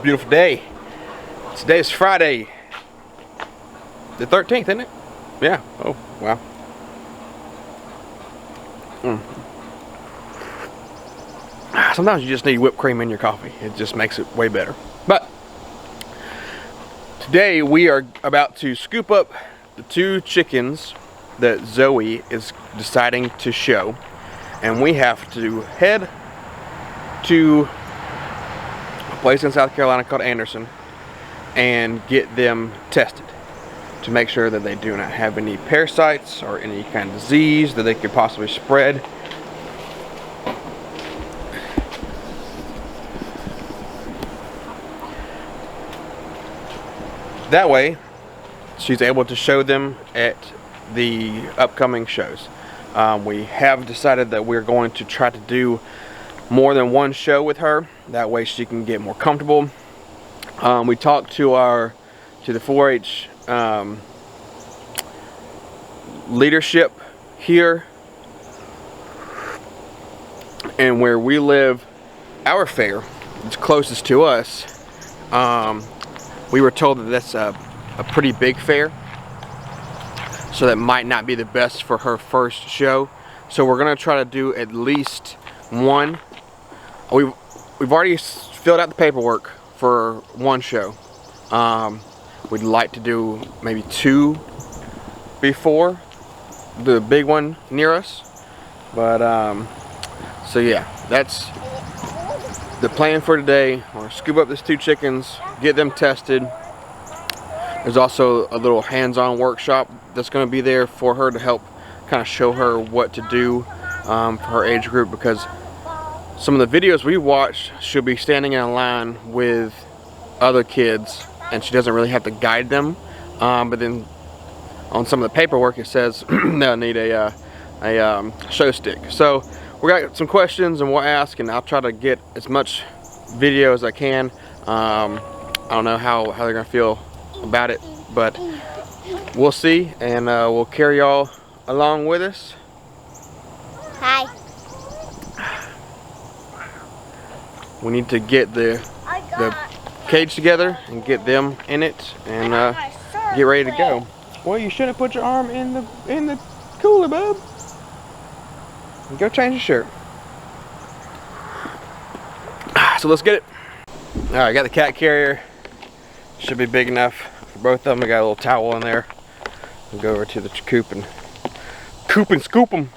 Beautiful day. Today is Friday, the 13th, isn't it? Yeah. Oh, wow. Sometimes you just need whipped cream in your coffee. It just makes it way better. But today we are about to scoop up the 2 chickens that Zoe is deciding to show, and we have to head to a place in South Carolina called Anderson and get them tested to make sure that they do not have any parasites or any kind of disease that they could possibly spread. That way she's able to show them at the upcoming shows. We have decided that we're going to try to do more than one show with her. That way she can get more comfortable. We talked to the 4-H leadership here, and where we live, our fair that's closest to us, we were told that that's a pretty big fair, so that might not be the best for her first show. So we're gonna try to do at least one. We've already filled out the paperwork for one show. We'd like to do maybe 2 before the big one near us. But so yeah, that's the plan for today. We're gonna scoop up these 2 chickens, get them tested. There's also a little hands-on workshop that's going to be there for her to help kind of show her what to do for her age group, because some of the videos we watched, she'll be standing in a line with other kids and she doesn't really have to guide them, but then on some of the paperwork it says they'll need a show stick. So we got some questions and we'll ask, and I'll try to get as much video as I can. I don't know how they're gonna feel about it, but we'll see, and we'll carry y'all along with us. Hi. We need to get the cage together and get them in it and get ready to go. Well, you shouldn't put your arm in the cooler, bub. Go change your shirt. So let's get it. All right, I got the cat carrier. Should be big enough for both of them. I got a little towel in there. We'll go over to the coop and scoop them.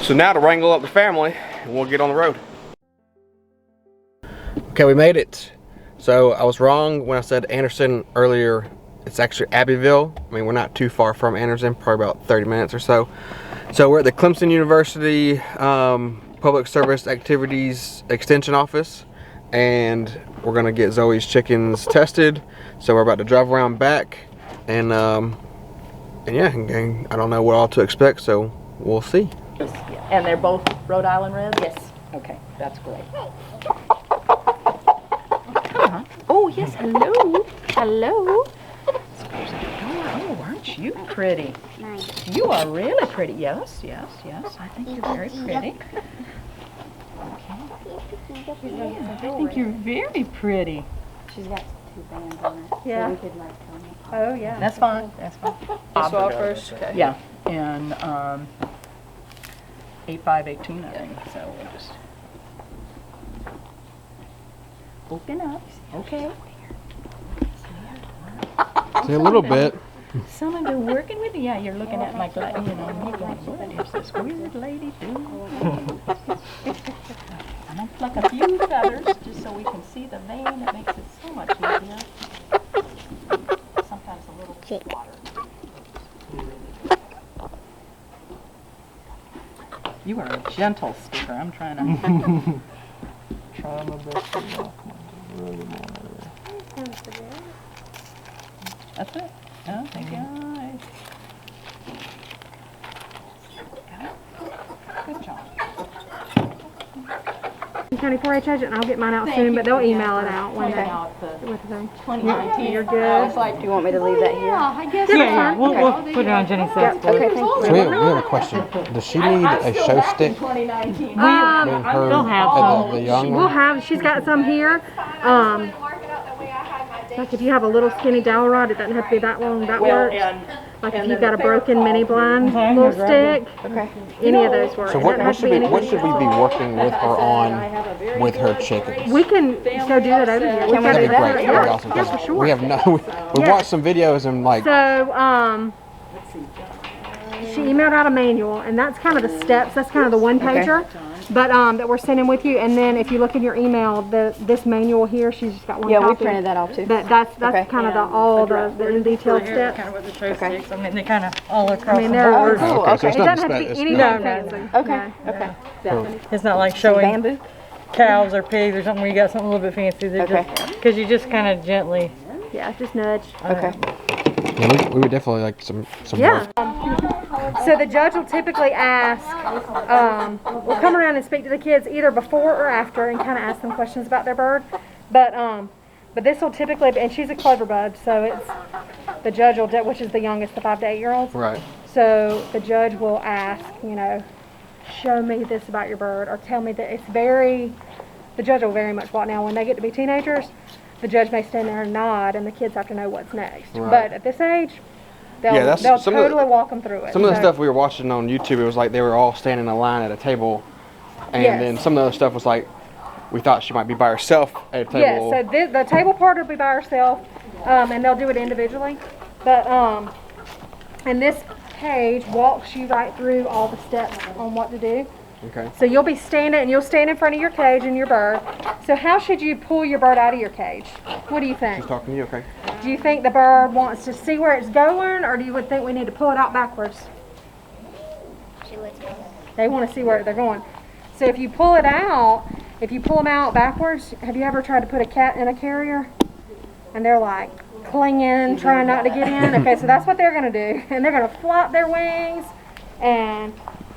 So now to wrangle up the family, and we'll get on the road. Okay, we made it. So I was wrong when I said Anderson earlier. It's actually Abbeville. I mean, we're not too far from Anderson, probably about 30 minutes or so. So we're at the Clemson University Public Service Activities Extension Office, and we're gonna get Zoe's chickens tested. So we're about to drive around back, and yeah, I don't know what all to expect, so we'll see. And they're both Rhode Island Reds? Yes. Okay, that's great. Oh, yes, hello. Hello. Oh, aren't you pretty? Nice. You are really pretty. Yes, yes, yes. I think you're very pretty. Okay. Yeah, I think you're very pretty. She's got 2 bands on it. Yeah. So we could like tell me. Oh, yeah. That's fine. That's fine. Swap first? Okay. Yeah, and 8518, I think. So we'll just open up. Okay. See a little bit. Someone been working with you? Yeah, you're looking at my glass, you know, you're going, what is this weird lady doing? I'm gonna pluck a few feathers just so we can see the vein. It makes it so much easier. Sometimes a little water. You are a gentle speaker. I'm trying to. Try my best to knock my really more. That's it. Oh, thank you. Good job. County 4-H agent, and I'll get mine out soon, but they'll email it out when they. With the thing. 2019. You're good. Do you want me to leave that here? Yeah, I guess. Yeah, We'll put it on Jenny's desk. Okay, thank you. So we have a question. Does she need a show stick? 2019. I mean, her, They'll have the young We'll one? have. She's got some here. Like if you have a little skinny dowel rod, it doesn't have to be that long. That works. Like if you've got a broken mini blind little stick. Okay. Any of those work. So It what, doesn't have to be what anything. should we be working with her on with her chickens? We can go do that over here. Can we gotta do do that? Great, that'd be awesome. Yeah, 'cause for sure. We have no. We Yeah. watched some videos and like. So, she emailed out a manual, and that's kind of the steps. That's kind of the one pager, but that we're sending with you. And then if you look in your email, this manual here, she's just got one Yeah, we copy. printed that off too. But that's Okay. kind of all the in detailed steps. Kind of with the show Okay. sticks. I mean, they kind of all across I mean, the they're board. cool. Okay, so it's It not doesn't have to be it's anything No, no. fancy. Okay. No. Okay. It's not like showing Bamboo? cows or pigs or something where you got something a little bit fancy. They're Okay. just because you just kind of gently. Yeah, just nudge. Okay. Yeah, we would definitely like some Yeah. work. So the judge will typically ask, we'll come around and speak to the kids either before or after and kind of ask them questions about their bird. But this will typically be, and she's a clover bud, so it's, the judge will, which is the youngest, the 5 to 8 year olds. Right. So the judge will ask, you know, show me this about your bird, or tell me that it's very, the judge will very much walk. Now when they get to be teenagers, the judge may stand there and nod, and the kids have to know what's next. Right. But at this age, they'll, Yeah, that's they'll some of the- totally walk them through it. Some of the So- stuff we were watching on YouTube, it was like they were all standing in a line at a table, and Yes. then some of the other stuff was like we thought she might be by herself at a Yes, table. so the table part will be by herself, and they'll do it individually. But and this page walks you right through all the steps on what to do. Okay. So you'll be standing, and you'll stand in front of your cage and your bird. So how should you pull your bird out of your cage? What do you think? She's talking to you. Okay. Do you think the bird wants to see where it's going, or do you would think we need to pull it out backwards? They want to see where they're going. So if you pull it out, if you pull them out backwards, have you ever tried to put a cat in a carrier? And they're like clinging, trying not to get in. Okay, so that's what they're going to do. And they're going to flop their wings and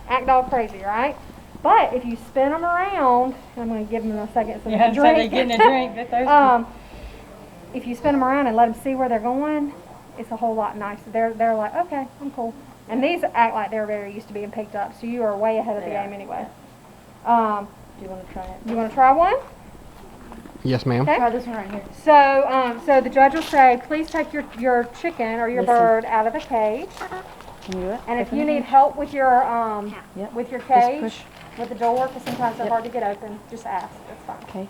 act all crazy, right? But if you spin them around, I'm going to give them a second so they Yeah, can so they drink. getting a drink. They're thirsty. If you spin them around and let them see where they're going, it's a whole lot nicer. They're like, okay, I'm cool. And these act like they're very used to being picked up, so you are way ahead of the game anyway. Do you want to try it? You want to try one? Yes, ma'am. Okay. Try this one right here. So, so the judge will say, please take your chicken or your Listen. bird out of the cage. Can you do it? And if Open you it? need help with your Yep. with your Just cage, push. with the door, because sometimes they're Yep. hard to get open, just ask. That's fine. Okay.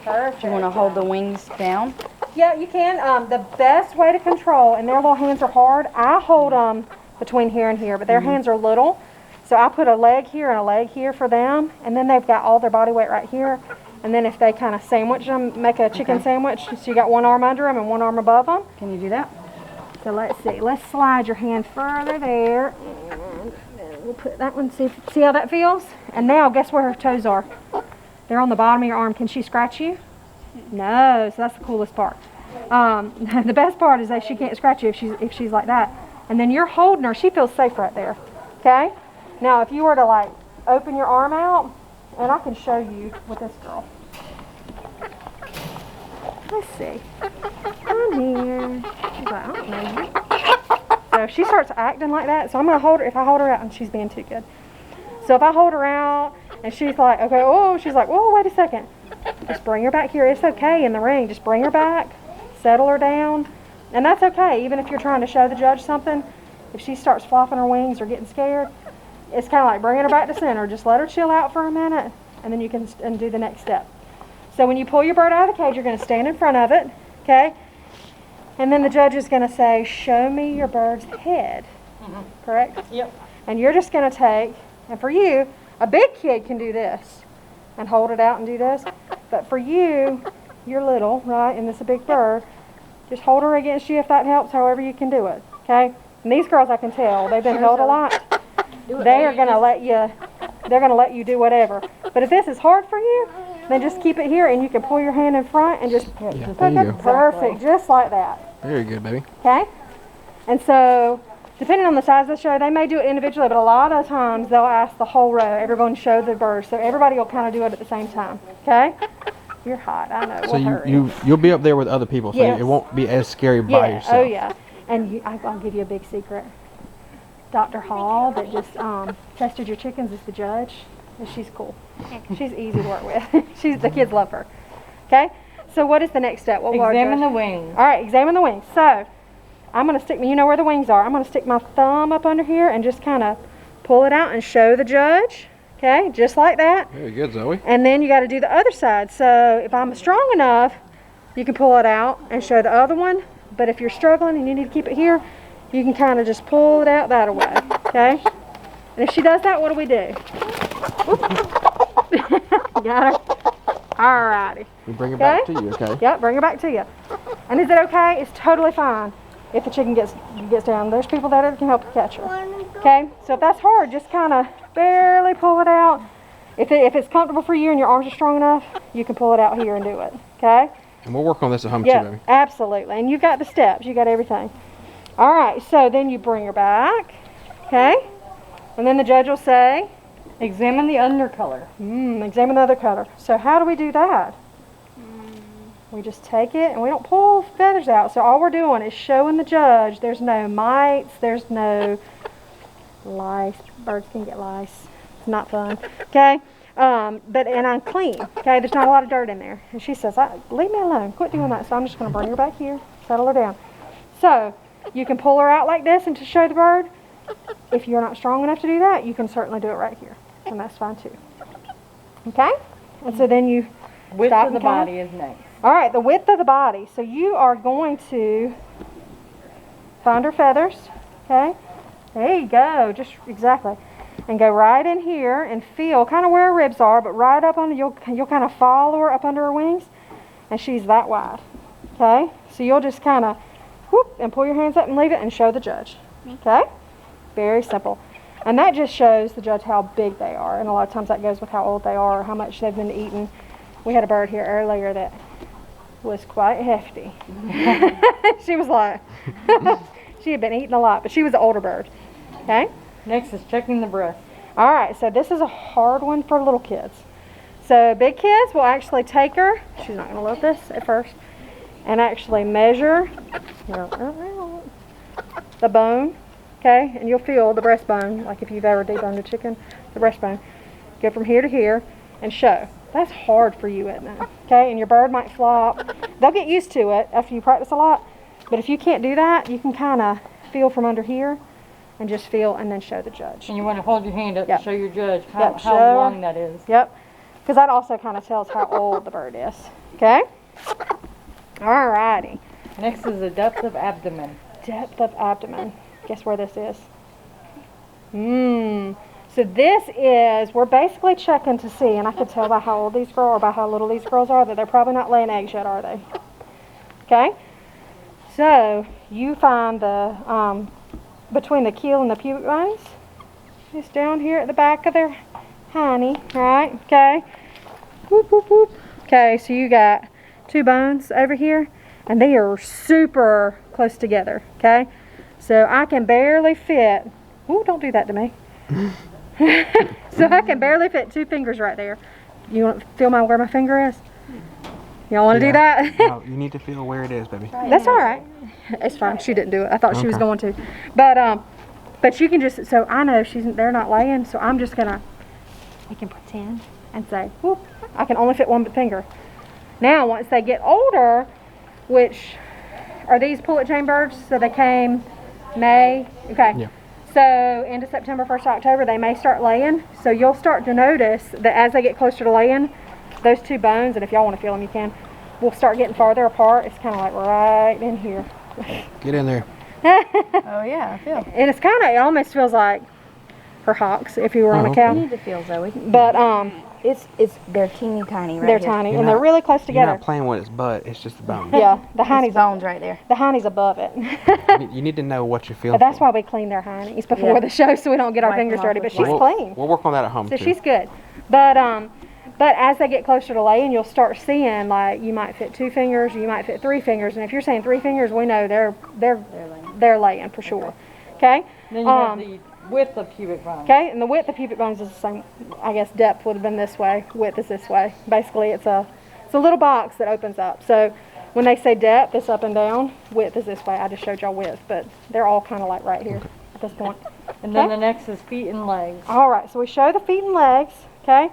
Perfect. Do you want to hold the wings down? Yeah, you can. The best way to control, and their little hands are hard. I hold them between here and here, but their hands are little. So I put a leg here and a leg here for them, and then they've got all their body weight right here. And then if they kind of sandwich them, make a chicken sandwich, so you got one arm under them and one arm above them. Can you do that? So let's see. Let's slide your hand further there. And then we'll put that one, see how that feels? And now guess where her toes are? They're on the bottom of your arm. Can she scratch you? No, so that's the coolest part. The best part is that she can't scratch you if she's like that. And then you're holding her. She feels safe right there. Okay? Now if you were to like open your arm out, and I can show you with this girl. Let's see. Come here. She's like, I don't know you. So if she starts acting like that, so I'm going to hold her. If I hold her out, and she's being too good. So if I hold her out, and she's like, okay, oh, she's like, oh, wait a second. Just bring her back here. It's okay in the ring. Just bring her back. Settle her down. And that's okay, even if you're trying to show the judge something. If she starts flopping her wings or getting scared, it's kind of like bringing her back to center. Just let her chill out for a minute, and then you can do the next step. So when you pull your bird out of the cage, you're going to stand in front of it, okay? And then the judge is going to say, show me your bird's head, correct? Yep. And you're just going to take, and for you, a big kid can do this and hold it out and do this. But for you, you're little, right, and this is a big bird, just hold her against you if that helps, however you can do it, okay? And these girls, I can tell, they've been held a lot. They are going to let you, they're going to let you do whatever. But if this is hard for you, then just keep it here, and you can pull your hand in front and just Yeah, hook there you it go. perfect, just like that. Very good, baby. Okay? And so, depending on the size of the show, they may do it individually, but a lot of times they'll ask the whole row, everyone show the bird, so everybody will kind of do it at the same time. Okay? You're hot, I know. So We'll hurry. you'll be up there with other people, so Yes. it won't be as scary by Yeah, yourself. oh yeah. And I'll give you a big secret. Dr. Hall, that just tested your chickens, is the judge. And she's cool. She's easy to work with. The kids love her. Okay? So what is the next step? What will our Examine judge- the wings. All right, examine the wings. So I'm going to stick, you know where the wings are. I'm going to stick my thumb up under here and just kind of pull it out and show the judge. Okay, just like that. Very good, Zoe. And then you got to do the other side. So if I'm strong enough, you can pull it out and show the other one. But if you're struggling and you need to keep it here, you can kind of just pull it out that way. Okay? And if she does that, what do we do? Got her? Alrighty. We bring it back Okay. to you, okay? Yep, bring her back to you. And is it okay? It's totally fine if the chicken gets down. There's people that can help you catch her. Okay? So if that's hard, just kind of barely pull it out. If it's comfortable for you and your arms are strong enough, you can pull it out here and do it. Okay? And we'll work on this at home Yeah, too, baby. absolutely. And you've got the steps. You got everything. All right. So then you bring her back. Okay? And then the judge will say, Examine the undercolor. examine the other color. So how do we do that? We just take it and we don't pull feathers out. So all we're doing is showing the judge there's no mites, there's no lice. Birds can get lice. It's not fun. Okay? And I'm clean. Okay? There's not a lot of dirt in there. And she says, leave me alone. Quit doing that. So I'm just going to bring her back here, settle her down. So you can pull her out like this and to show the bird. If you're not strong enough to do that, you can certainly do it right here. And that's fine too. Okay? And so then you Width stop of the and count. body is next. All right, the width of the body. So you are going to find her feathers. Okay? There you go. Just exactly. And go right in here and feel kind of where her ribs are, but right up under, you'll kind of follow her up under her wings. And she's that wide. Okay? So you'll just kind of whoop and pull your hands up and leave it and show the judge. Okay? Very simple. And that just shows the judge how big they are. And a lot of times that goes with how old they are or how much they've been eating. We had a bird here earlier that was quite hefty. She was like, she had been eating a lot, but she was an older bird. Okay? Next is checking the breast. All right, so this is a hard one for little kids. So big kids will actually take her, she's not going to love this at first, and actually measure the bone, okay? And you'll feel the breastbone, like if you've ever deboned a chicken, the breastbone. Go from here to here and show. That's hard for you, isn't it? Okay, and your bird might flop. They'll get used to it after you practice a lot, but if you can't do that, you can kind of feel from under here and just feel and then show the judge. And you want to hold your hand up Yep. to show your judge Yep, how show. long that is. Yep, because that also kind of tells how old the bird is. Okay? Alrighty. Next is the depth of abdomen. Depth of abdomen. Guess where this is? So this is, we're basically checking to see, and I can tell by how old these girls, or by how little these girls are, that they're probably not laying eggs yet, are they? Okay? So, you find the, between the keel and the pubic bones. Just down here at the back of their hiney, right? Okay? Whoop, whoop, whoop. Okay, so you got two bones over here, and they are super close together, okay? So I can barely fit, ooh, don't do that to me. So I can barely fit two fingers right there. You want to feel where my finger is? Y'all want to do that? No, you need to feel where it is, baby. That's all right. It's fine. She didn't do it. I thought she was Okay. going to. But you can just, so I know they're not laying, so I'm just gonna, we can pretend and say, whoop, I can only fit one finger. Now, once they get older, which are these pullet chain birds? So they came May. Okay. Yeah. So end of September, 1st of October, they may start laying. So you'll start to notice that as they get closer to laying, those two bones, and if y'all want to feel them, you can, will start getting farther apart. It's kind of like right in here. Get in there. Oh yeah, I feel. And it's kind of, it almost feels like her hocks if you were on a Oh, cow. You need to feel, Zoe. But They're teeny tiny right they're here. tiny You're and they're not- really close You're together. not playing with its butt. It's just the bone. Yeah, the It's hiney's bones right there. the hiney's above it. You need to know what you're feeling. That's why we clean their hineys before Yeah. the show, so we don't get our Wipe fingers them off dirty. But with she's wipes. clean, We'll work on that at home so too. she's good. But But as they get closer to laying, you'll start seeing, like, you might fit 2 fingers, you might fit 3 fingers, and if you're saying 3 fingers, we know they're laying for sure. Okay. Then you have the width of pubic bone. Okay, and the width of pubic bones is the same. I guess depth would have been this way, width is this way. Basically, it's a little box that opens up. So when they say depth, it's up and down. Width is this way. I just showed y'all width, but they're all kind of like right here at this point. And then the next is feet and legs. All right, so we show the feet and legs. Okay.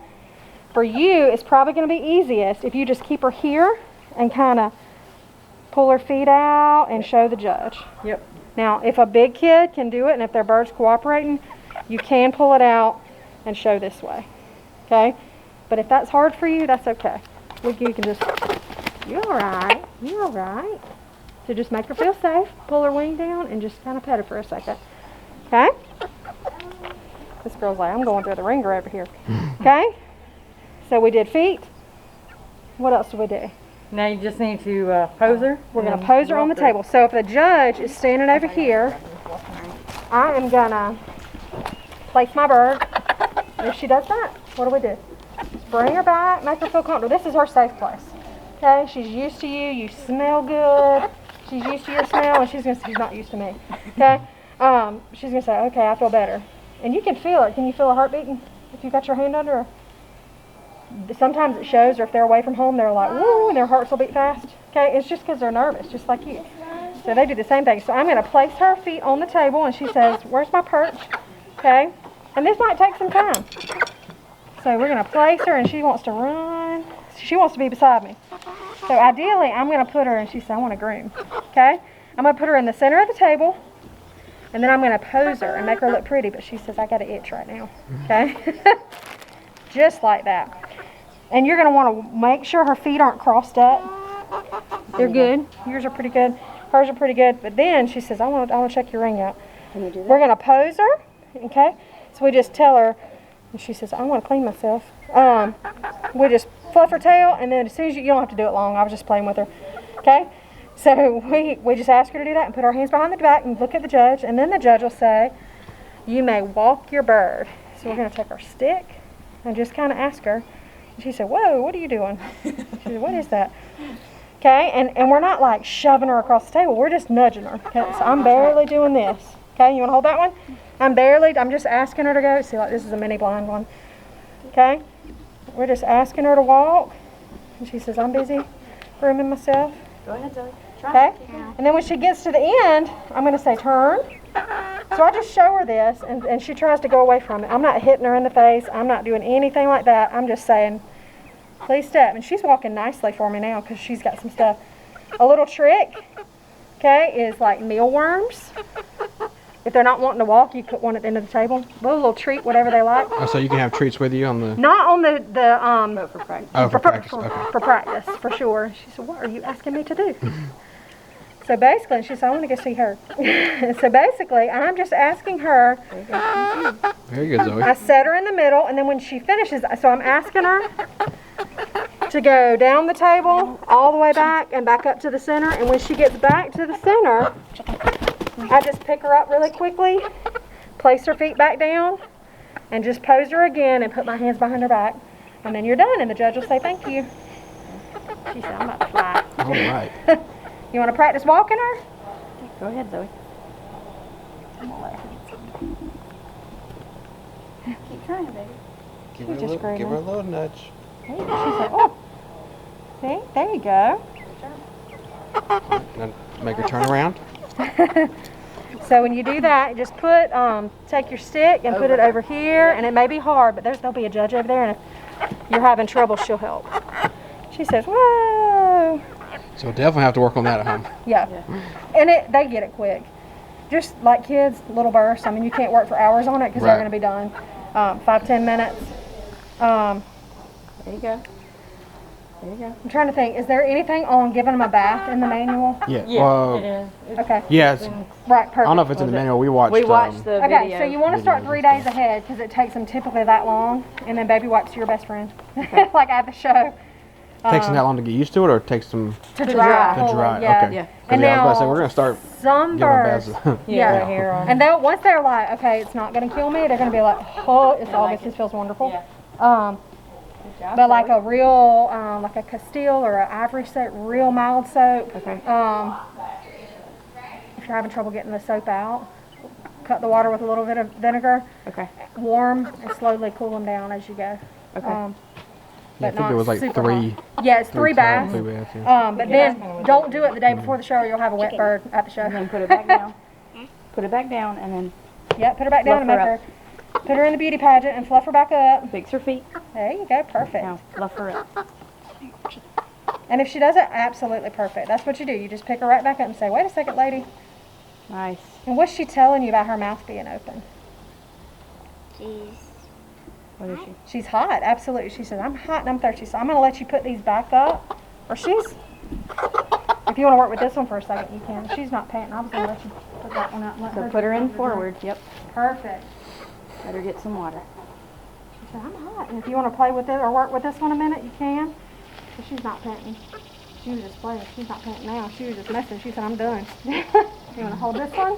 For you, it's probably going to be easiest if you just keep her here and kind of pull her feet out and show the judge. Yep. Now, if a big kid can do it, and if their bird's cooperating, you can pull it out and show this way, okay? But if that's hard for you, that's okay. You can just, you're all right. So just make her feel safe, pull her wing down, and just kind of pet her for a second, okay? This girl's like, I'm going through the ringer over here, okay? So we did feet. What else do we do? Now you just need to pose her. We're going to pose her on the table. So if the judge is standing over here, I am going to place my bird. If she does that, what do we do? Just bring her back, make her feel comfortable. This is her safe place. Okay, she's used to you. You smell good. She's used to your smell, and she's not used to me. Okay, she's going to say, okay, I feel better. And you can feel it. Can you feel a heart beating if you got your hand under her? Sometimes it shows, or if they're away from home, they're like, woo, and their hearts will beat fast. Okay, it's just because they're nervous, just like you. So they do the same thing. So I'm going to place her feet on the table, and she says, where's my perch? Okay, and this might take some time. So we're going to place her, and she wants to run. She wants to be beside me. So ideally, I'm going to put her, and she says, I want to groom. Okay, I'm going to put her in the center of the table, and then I'm going to pose her and make her look pretty, but she says, I got an itch right now. Okay, just like that. And you're going to want to make sure her feet aren't crossed up. They're good. Yours are pretty good. Hers are pretty good. But then she says, I want to check your ring out. Can you do that? We're going to pose her. Okay. So we just tell her, and she says, I want to clean myself. We just fluff her tail, and then as soon as you don't have to do it long. I was just playing with her. Okay. So we just ask her to do that and put our hands behind the back and look at the judge. And then the judge will say, you may walk your bird. So we're going to take our stick and just kind of ask her. She said, whoa, what are you doing? She said, what is that? Okay, and we're not like shoving her across the table. We're just nudging her. Okay, so I'm barely doing this. Okay, you want to hold that one? I'm just asking her to go. See, like this is a mini blind one. Okay, we're just asking her to walk. And she says, I'm busy grooming myself. Go ahead, Zoe. Okay, and then when she gets to the end, I'm going to say turn. So I just show her this, and she tries to go away from it. I'm not hitting her in the face. I'm not doing anything like that. I'm just saying, please step. And she's walking nicely for me now because she's got some stuff. A little trick, okay, is like mealworms. If they're not wanting to walk, you put one at the end of the table. A little treat, whatever they like. Oh, so you can have treats with you on the... Not on the But for practice. Oh, for practice, okay. For practice, for sure. She said, what are you asking me to do? So basically, she said, I want to go see her. So basically, I'm just asking her. Very good, Zoe. I set her in the middle, and then when she finishes, so I'm asking her to go down the table, all the way back, and back up to the center. And when she gets back to the center, I just pick her up really quickly, place her feet back down, and just pose her again and put my hands behind her back. And then you're done, and the judge will say, thank you. She said, I'm about to fly. All right. You want to practice walking her? Go ahead, Zoe. Keep trying, baby. Give She's just screaming. give her a little nudge. She said, oh. See, there you go. Now make her turn around. So when you do that, just put, take your stick and put it over here, and it may be hard, but there'll be a judge over there, and if you're having trouble, she'll help. She says, whoa. So definitely have to work on that at home. Yeah. And they get it quick. Just like kids, little bursts. I mean, you can't work for hours on it because they're Right. going to be done. 5-10 minutes. There you go. There you go. I'm trying to think, is there anything on giving them a bath in the manual? Yeah. Yeah, it is. It's Okay. Yeah. It's, Right, perfect. I don't know if it's in the manual. We watched. We watched the Okay, video. so you want to start 3 days ahead because it takes them typically that long, and then baby wipes are your best friend. Like at the show. Takes them that long to get used to it, or it takes them To dry. dry. to fully, dry? Yeah. Okay. Yeah. 'Cause And yeah, I was about to say now we're gonna start some giving them birds. baths. Yeah. right here on. And they'll, once they're like, okay, it's not going to kill me, they're going to be like, oh, it's August, this feels wonderful. Yeah. but like a real, like a Castile or an Ivory soap, real mild soap. Okay. If you're having trouble getting the soap out, cut the water with a little bit of vinegar. Okay. Warm and slowly cool them down as you go. Okay. Yeah, I But think it not was like super three. hot. Yeah, it's three baths. Three baths, yeah. But then don't do it the day before the show, or you'll have a wet bird at the show. And then put it back down. Put it back down, and then Yep, put her back down and Fluff make her her. Put her in the beauty pageant and fluff her back up. fix her feet. There you go, perfect. Now fluff her up. And if she does it, absolutely perfect. That's what you do. You just pick her right back up and say, "Wait a second, lady." Nice. And what's she telling you about her mouth being open? What is she? She's hot, absolutely. She says, "I'm hot and I'm thirsty, so I'm going to let you put these back up." Or she's, if you want to work with this one for a second, you can. She's not panting. I was going to let you put that one out. And let So her put her in do it. forward. Yep. Perfect. Let her get some water. She said, "I'm hot." And if you want to play with it or work with this one a minute, you can. But she's not panting. She was just playing. She's not panting now. She was just messing. She said, "I'm done." You want to hold this one?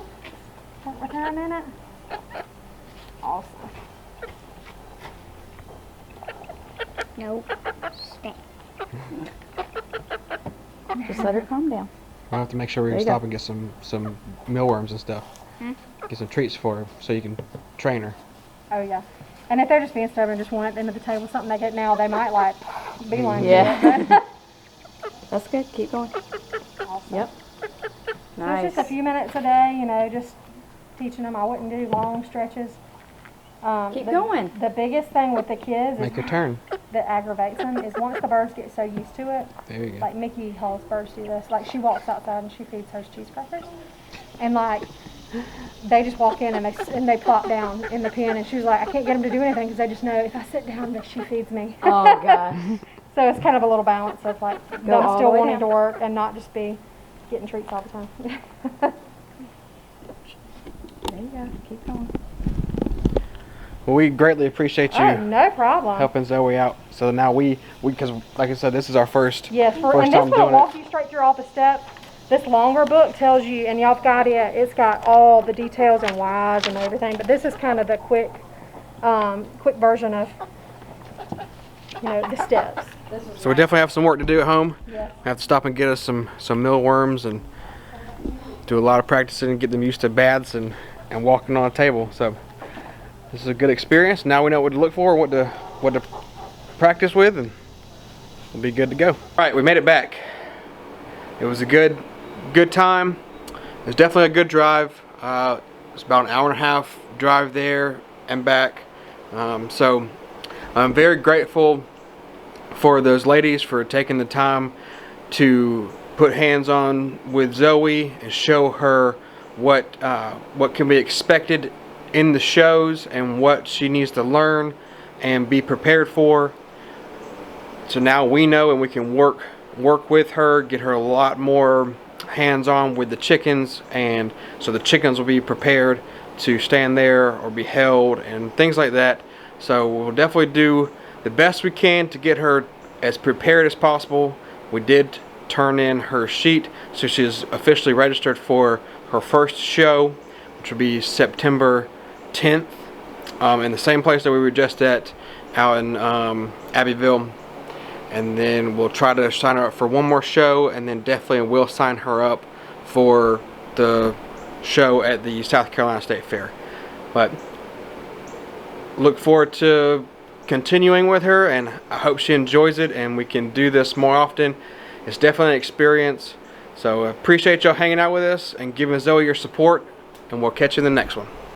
Work with her a minute? Awesome. Nope. Stay. Just let her calm down. We'll have to make sure we There you stop go. and get some mealworms and stuff. Get some treats for her so you can train her. Oh, yeah. And if they're just being stubborn, just want at the end of the table something they get now, they might like beeline Yeah. That's good. Keep going. Yep. It's Nice. just a few minutes a day, you know, just teaching them. I wouldn't do long stretches. Keep the, going. The biggest thing with the kids Make is, her turn. that aggravates them is once the birds get so used to it, There you go. like Mickey Hall's birds do this. Like she walks outside and she feeds hers cheese crackers, and like they just walk in and they plop down in the pen, and she was like, "I can't get them to do anything because they just know if I sit down, that she feeds me." Oh gosh. So it's kind of a little balance of like all them the still way wanting down. to work and not just be getting treats all the time. There you go. Keep going. Well, we greatly appreciate you Oh, no problem. helping Zoe out. So now because like I said, this is our first. Yes, First and this time will doing walk it. you straight through all the steps. This longer book tells you, and y'all got it. It's got all the details and whys and everything. But this is kind of the quick version of, the steps. So we definitely have some work to do at home. Yes. We have to stop and get us some mealworms and do a lot of practicing and get them used to baths and walking on a table. So this is a good experience. Now we know what to look for, what to practice with, and we'll be good to go. All right, we made it back. It was a good time. It was definitely a good drive. It's about an hour and a half drive there and back. So I'm very grateful for those ladies for taking the time to put hands on with Zoe and show her what can be expected in the shows and what she needs to learn and be prepared for. So now we know, and we can work with her, get her a lot more hands-on with the chickens, and so the chickens will be prepared to stand there or be held and things like that. So we'll definitely do the best we can to get her as prepared as possible. We did turn in her sheet, so she's officially registered for her first show, which will be September 10th, in the same place that we were just at out in Abbeville. And then we'll try to sign her up for one more show, and then definitely we'll sign her up for the show at the South Carolina State Fair. But look forward to continuing with her, and I hope she enjoys it and we can do this more often. It's definitely an experience. So appreciate y'all hanging out with us and giving Zoe your support, and we'll catch you in the next one.